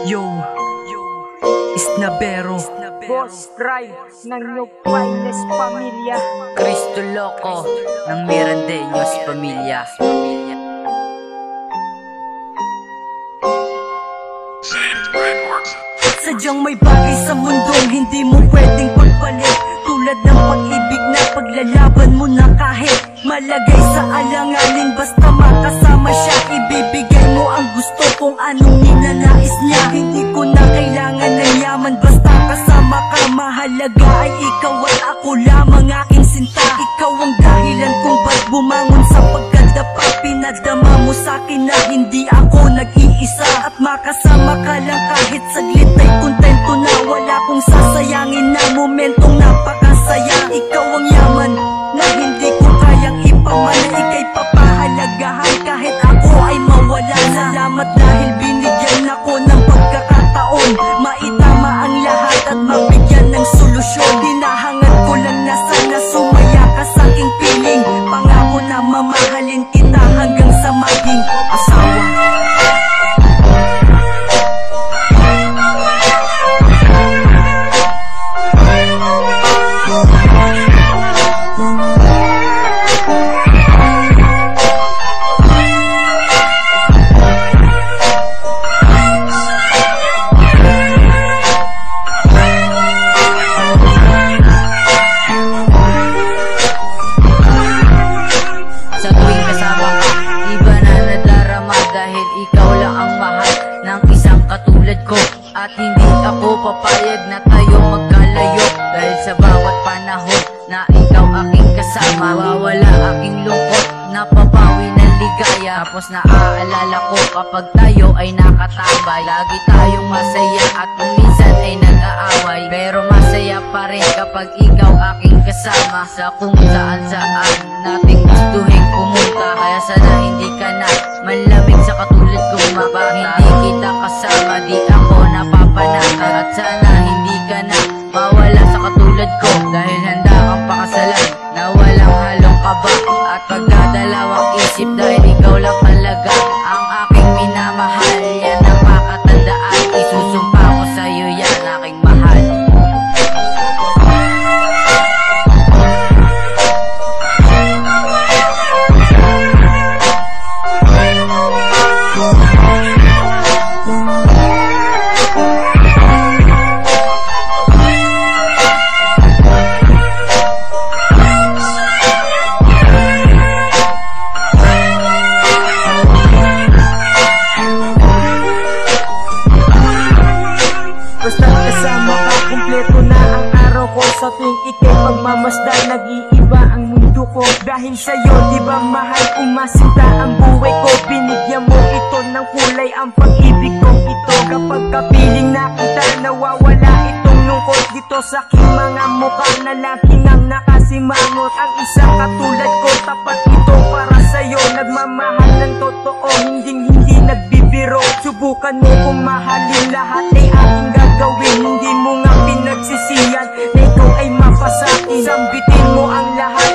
Yo, Isnabero, Boss Drive ng New Finest Pamilya, Cristo Loco ng Mirandeños Pamilya. Sadyang may bagay sa mundong hindi mo pwedeng pagpalit, tulad ng pag-ibig na paglalaban mo na kahit malagay sa alanganin. Basta makasama siya, ibibigay mo ang gusto kung anong ninanais niya. Hindi ko na kailangan ng yaman, basta kasama ka. Mahalaga ay ikaw at ako lamang, aking sinta. Ikaw ang dahilan kung ba't bumangon sa pagkadapa. Pinadama mo sa'kin na hindi ako nag-iisa, at makasama ka lang kahit saglit ay kontento na. Wala kong sasayangin na momentong napakasaya. Ikaw ang yaman na hindi ko kayang ipamana, ika'y papahalagahan kahit ako ay mawala. Salamat dahil binigyan ako ng pagkakataon, maitama ang lahat at mabigyan ng solusyon. Hinahangad ko lang na sana sumaya ka sa aking piling. Pangako na mamahalin kita hanggang sa maging asawa. At hindi ako papayag na tayo magkalayo, dahil sa bawat panahon na ikaw aking kasama, mawawala aking lungkot, napapawi ng ligaya. Tapos naaalala ko kapag tayo ay nakatambay, lagi tayong masaya at kung minsan ay nag-aaway, pero masaya pa rin kapag ikaw aking kasama. Sa kung saan nating gustuhin pumunta, kaya sana hindi ka na manlamig sa katulad kong mabata. Hindi kita kasama, di ako napapanata, at sana hindi ka na mawala sa katulad ko, dahil handa kang pakasalan na walang halong kaba at pagdadalawang isip, dahil ikaw lang talaga ang aking minamahal. Yan ang makatandaan, isusumpa ko sa'yo yan, aking mahal. basta kasama ka, kumpleto na ang araw ko. Sa tuwing ika'y pagmamasdan, nag-iiba ang mundo ko. Dahil sa'yo, di ba mahal, umasinta ang buhay ko. Binigyan mo ito ng kulay, ang pag-ibig kong ito. Kapag kapiling na kita, nawawala itong lungkot. Dito sa aking mga mukha na laging ang nakasimangot. Ang isang katulad ko, tapat ito para sa'yo. Nagmamahal ng totoo, hindi nagbibiro. Subukan mo kung mahalin, lahat ay aking gagawin. Hindi mo nga pinagsisiyan na ikaw ay mapasakin. Sambitin mo ang lahat